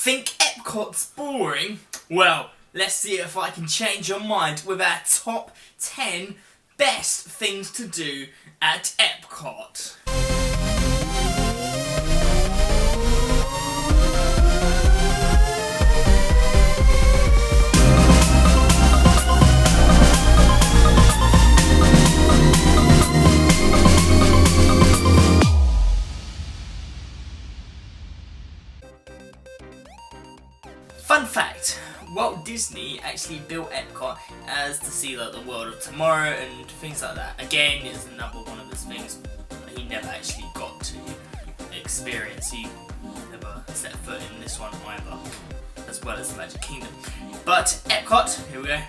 Think Epcot's boring? Well, let's see if I can change your mind with our top 10 best things to do at Epcot. Fun fact, Walt Disney actually built Epcot as to see like the world of tomorrow and things like that. Again, it's another one of those things he never actually got to experience. He never set foot in this one either, as well as the Magic Kingdom. But Epcot, here we go,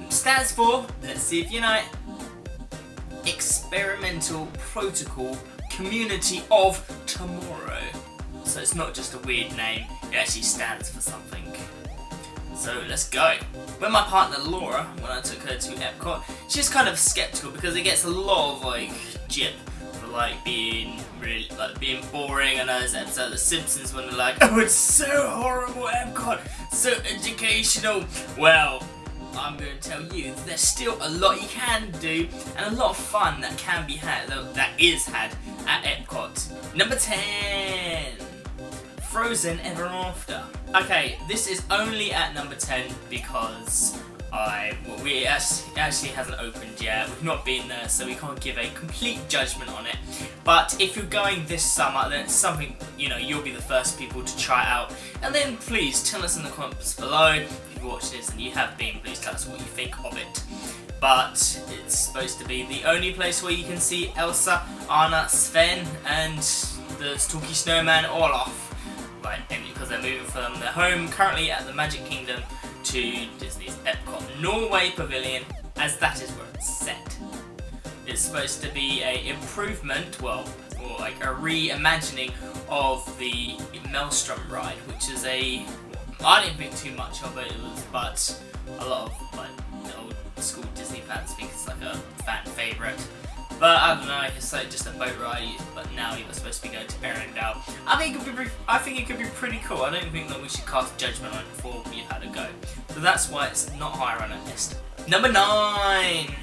stands for, let's see if you know it, Experimental Protocol Community of Tomorrow. So it's not just a weird name, it actually stands for something. So let's go. When my partner Laura, when I took her to Epcot, she was kind of skeptical because it gets a lot of like jip for like being really being boring. I know there's an episode of The Simpsons when they're like, oh, it's so horrible Epcot, so educational. Well, I'm going to tell you, there's still a lot you can do and a lot of fun that can be had, that is had at Epcot. Number 10. Frozen Ever After. Okay, this is only at number 10 because it actually hasn't opened yet. We've not been there, so we can't give a complete judgment on it. But if you're going this summer, then it's something, you'll be the first people to try out. And then please tell us in the comments below, if you watch this and you have been, please tell us what you think of it. But it's supposed to be the only place where you can see Elsa, Anna, Sven, and the Stalky Snowman Olaf. Right, because they're moving from their home currently at the Magic Kingdom to Disney's Epcot Norway Pavilion, as that is where it's set. It's supposed to be an improvement, or like a reimagining of the Maelstrom ride, which is I didn't think too much of it, but a lot of the old school Disney fans think it's like a fan favourite. But I don't know, it's like just a boat ride, but now you're supposed to be going to Arendelle. I think it could be pretty cool. I don't think that we should cast judgment on it before we had a go. So that's why it's not higher on our list. Number 9.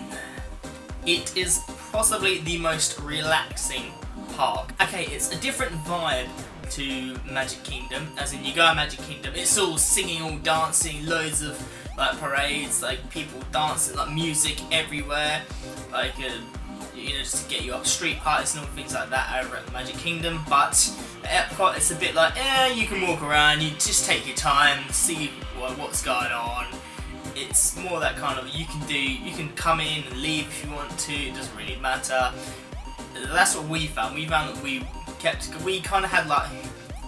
It is possibly the most relaxing park. Okay, it's a different vibe to Magic Kingdom, as in you go to Magic Kingdom, it's all singing, all dancing, loads of like parades, like people dancing, like music everywhere, like just to get you up, street parties and all things like that over at the Magic Kingdom. But at Epcot it's a bit like, you can walk around, you just take your time, see what's going on. It's more that kind of, you can come in and leave if you want to, it doesn't really matter. That's what we found. We found that we kind of had like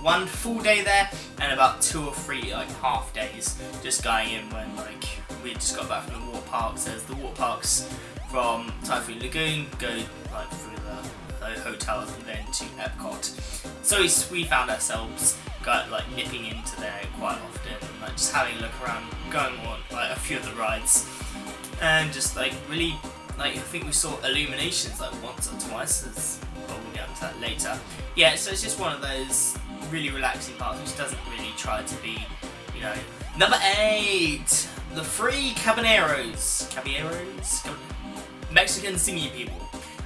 one full day there and about 2 or 3 like half days just going in when like we just got back from the water parks. There's the water parks from Typhoon Lagoon, go like through the hotels and then to Epcot. So we found ourselves nipping into there quite often, like just having a look around, going on like a few of the rides, and just like really I think we saw Illuminations like once or twice, but we'll get into that later. Yeah, so it's just one of those really relaxing parks which doesn't really try to be, Number 8, the free Caballeros. Mexican singing people.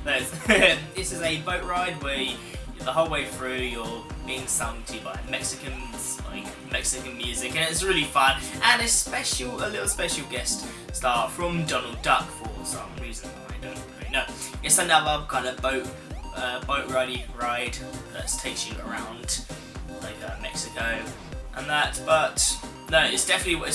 This is a boat ride where the whole way through you're being sung to by Mexicans, like Mexican music, and it's really fun. And a little special guest star from Donald Duck for some reason I don't really know. It's another kind of boat ride that takes you around like Mexico and that, but no, it's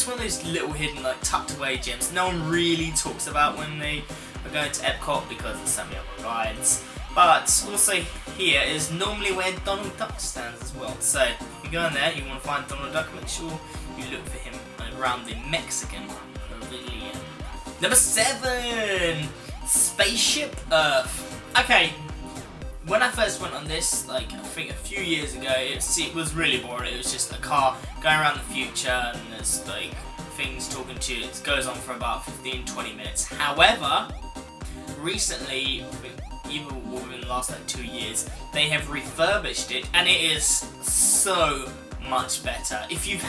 one of those little hidden tucked away gems no one really talks about when they are going to Epcot because there's so many other rides. But also here is normally where Donald Duck stands as well. So if you go in there, you want to find Donald Duck, make sure you look for him around the Mexican Pavilion. Number 7, Spaceship Earth. Okay, when I first went on this, I think a few years ago, it was really boring. It was just a car going around the future and there's things talking to you. It goes on for about 15-20 minutes. However, recently, even within the last 2 years, they have refurbished it and it is so much better. If you've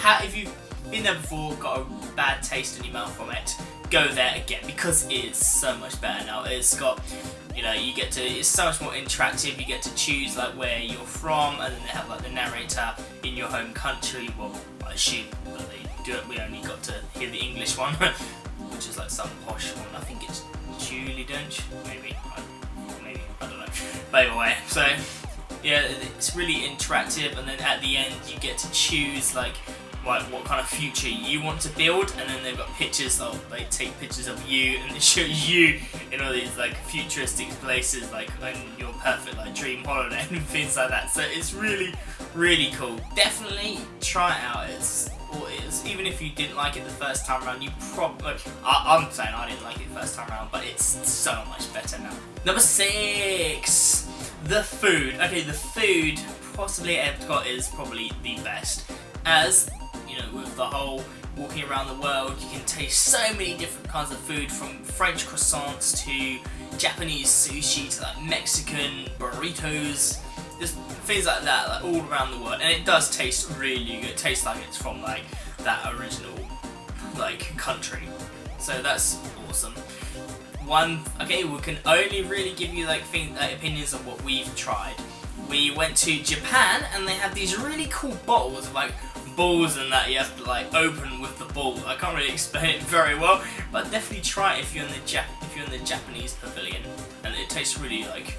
been there before, got a bad taste in your mouth from it, go there again because it is so much better now. It's got, it's so much more interactive. You get to choose like where you're from, and then they have like the narrator in your home country. Well, I assume that they do it. We only got to hear the English one, which is like some posh one. I think it's Julie Dench, maybe, I don't know. But anyway, so yeah, it's really interactive, and then at the end you get to choose like what kind of future you want to build, and then they've got pictures they take pictures of you and they show you in all these like futuristic places, like in your perfect like dream holiday and things like that. So it's really, really cool. Definitely try it out. Even if you didn't like it the first time around, you probably, I'm saying I didn't like it the first time around, but it's so much better now. Number 6, the food. Okay, the food possibly at EPCOT is probably the best, as with the whole walking around the world, you can taste so many different kinds of food, from French croissants to Japanese sushi to like Mexican burritos, just things like that, like all around the world. And it does taste really good. It tastes like it's from like that original like country. So that's awesome. Okay, we can only really give you like opinions of what we've tried. We went to Japan and they have these really cool bottles of like balls and that you have to like open with the ball. I can't really explain it very well, but definitely try it if you're in the Japanese pavilion, and it tastes really like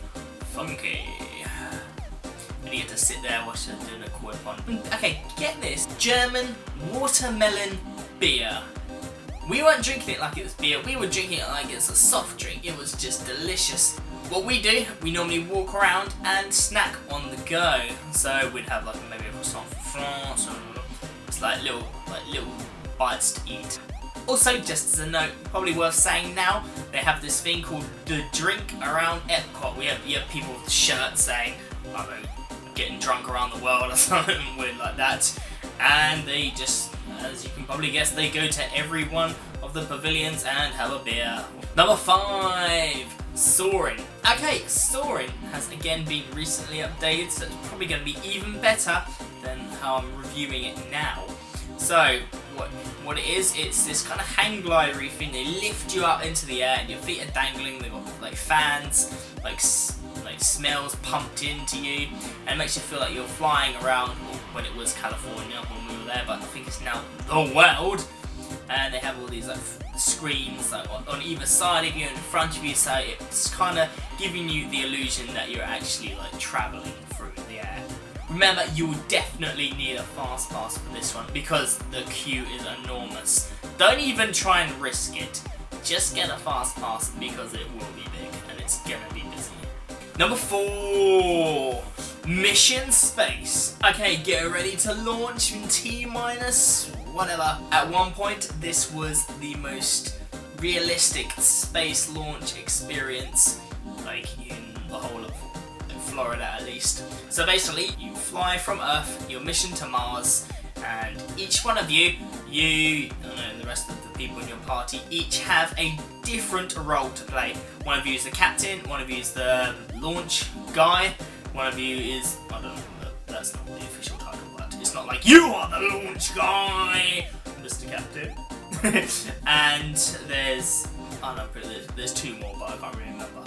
funky. And you get to sit there watch them doing a koi pond. Okay, get this, German watermelon beer. We weren't drinking it like it was beer, we were drinking it like it's a soft drink. It was just delicious. What we do, we normally walk around and snack on the go. So we'd have like maybe a croissant from France, or it's like little bites to eat. Also, just as a note, probably worth saying now, they have this thing called the drink around EPCOT. You have people with shirts saying, I don't know, getting drunk around the world or something weird like that. And they just, as you can probably guess, they go to every one of the pavilions and have a beer. Number 5, Soaring. Okay, Soaring has again been recently updated, so it's probably going to be even better than how I'm reviewing it now. So, what it is, it's this kind of hang glidery thing. They lift you up into the air and your feet are dangling. They've got like fans, like smells pumped into you, and it makes you feel like you're flying around. When it was California when we were there, but I think it's now the world. And they have all these like screens like on either side of you and in front of you, so it's kind of giving you the illusion that you're actually like traveling through the air. Remember, you will definitely need a fast pass for this one because the queue is enormous. Don't even try and risk it. Just get a fast pass because it will be big and it's gonna be busy. Number 4, Mission Space. Okay, get ready to launch in T-minus whatever. At one point, this was the most realistic space launch experience, like in the whole of Florida at least. So basically, you fly from Earth, your mission to Mars, and each one of you, and the rest of the people in your party, each have a different role to play. One of you is the captain, one of you is the launch guy, one of you is, I don't know, that's not the official title, but it's not like you are the launch guy, Mr. Captain. And there's, I don't know, there's 2 more, but I can't really remember.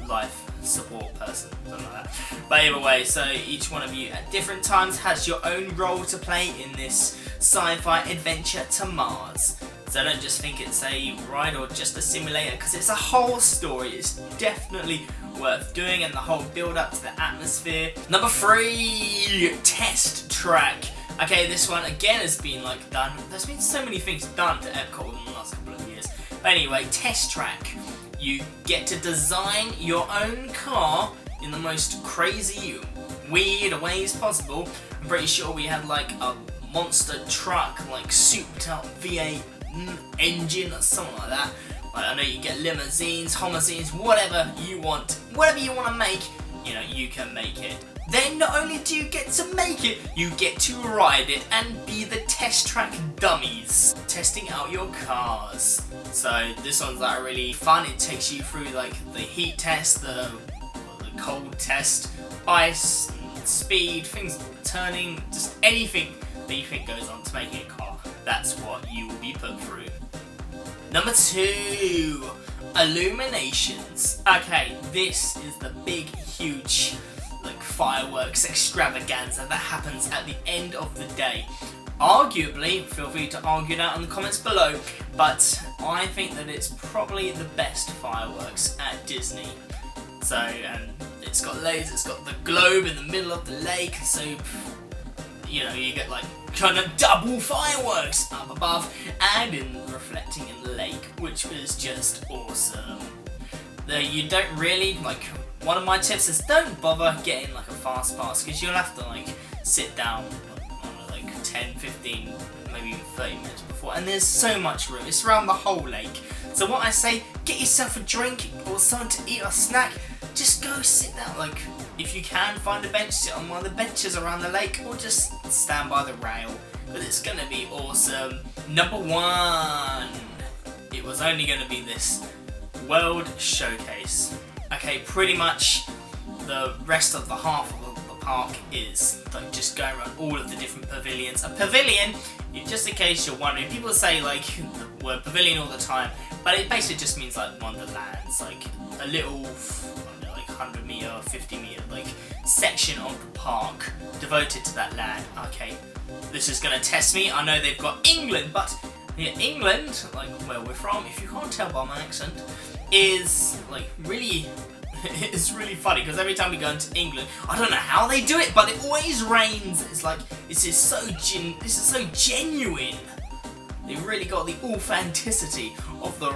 Life support person, something like that. But either way, so each one of you at different times has your own role to play in this sci-fi adventure to Mars. So don't just think it's a ride or just a simulator, because it's a whole story. It's definitely worth doing, and the whole build up to the atmosphere. Number 3, Test Track. Okay, this one again has been like done. There's been so many things done to EPCOT in the last couple of years. But anyway, Test Track. You get to design your own car in the most crazy, weird ways possible. I'm pretty sure we had like a monster truck, like souped up V8 engine or something like that. Like, I know you get limousines, homousines, whatever you want to make, you can make it. Then not only do you get to make it, you get to ride it and be the test track dummies, testing out your cars. So this one's like really fun. It takes you through like the heat test, the cold test, ice, speed, things turning, just anything that you think goes on to make it a car, that's what you will be put through. Number 2, illuminations. Okay, this is the big, huge, like fireworks extravaganza that happens at the end of the day. Arguably, feel free to argue that in the comments below, but I think that it's probably the best fireworks at Disney. So, and it's got lasers, it's got the globe in the middle of the lake, so, you know, you get like kind of double fireworks up above and reflecting in the lake, which was just awesome. Though you don't really, like, one of my tips is don't bother getting like a fast pass, because you'll have to like sit down like 10, 15, maybe even 30 minutes before, and there's so much room, it's around the whole lake. So what I say, get yourself a drink or something to eat or snack, just go sit down, like if you can find a bench, sit on one of the benches around the lake, or just stand by the rail, but it's gonna be awesome. Number 1, it was only gonna be this World Showcase. Okay, pretty much the rest of the half of the park is like just going around all of the different pavilions. A pavilion, just in case you're wondering, people say like the word pavilion all the time, but it basically just means like wonderlands, like a little, I don't know, like 100 meter, 50 meter like section of the park devoted to that land. Okay, this is gonna test me. I know they've got England, but yeah, England, like where we're from, if you can't tell by my accent, is like really, it's really funny, because every time we go into England, I don't know how they do it, but it always rains. It's like, this is so genuine. They've really got the authenticity of the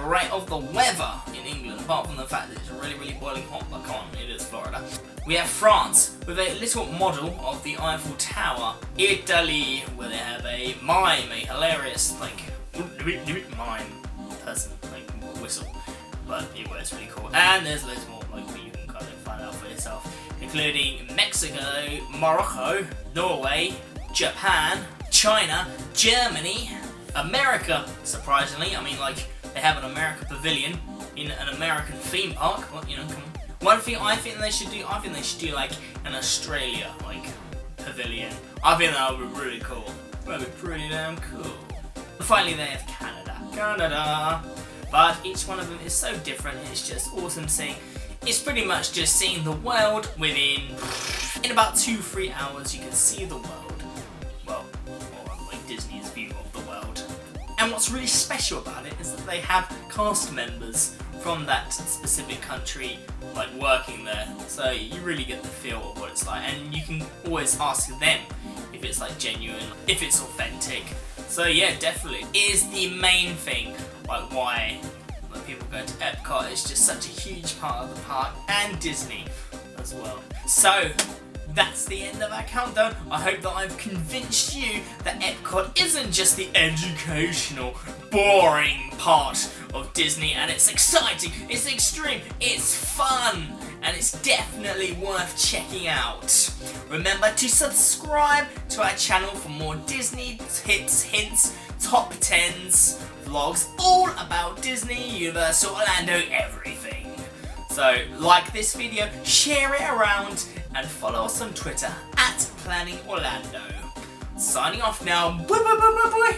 weather in England, apart from the fact that it's really, really boiling hot. But come on, it is Florida. We have France with a little model of the Eiffel Tower. Italy, where they have a mime, a hilarious like mime person, like whistle. But it was really cool. And there's loads more like you can kind of find out for yourself, including Mexico, Morocco, Norway, Japan, China, Germany, America, surprisingly. I mean, like, they have an American pavilion in an American theme park. Well, you know, come on. One thing I think they should do like an Australia like pavilion. I think that would be really cool. That'd be pretty damn cool. And finally, they have Canada. But each one of them is so different, it's just awesome seeing. It's pretty much just seeing the world in about 2-3 hours you can see the world. Well, or like Disney's view of the world. And what's really special about it is that they have cast members from that specific country like working there. So you really get the feel of what it's like, and you can always ask them if it's like genuine, if it's authentic. So yeah, definitely. It is the main thing, like why when people go to EPCOT, it's just such a huge part of the park, and Disney as well. So that's the end of our countdown. I hope that I've convinced you that EPCOT isn't just the educational, boring part of Disney, and it's exciting, it's extreme, it's fun, and it's definitely worth checking out. Remember to subscribe to our channel for more Disney tips, hints, top 10s, vlogs, all about Disney, Universal, Orlando, everything. So like this video, share it around, and follow us on Twitter @PlanningOrlando. Signing off now. Bye bye bye bye bye.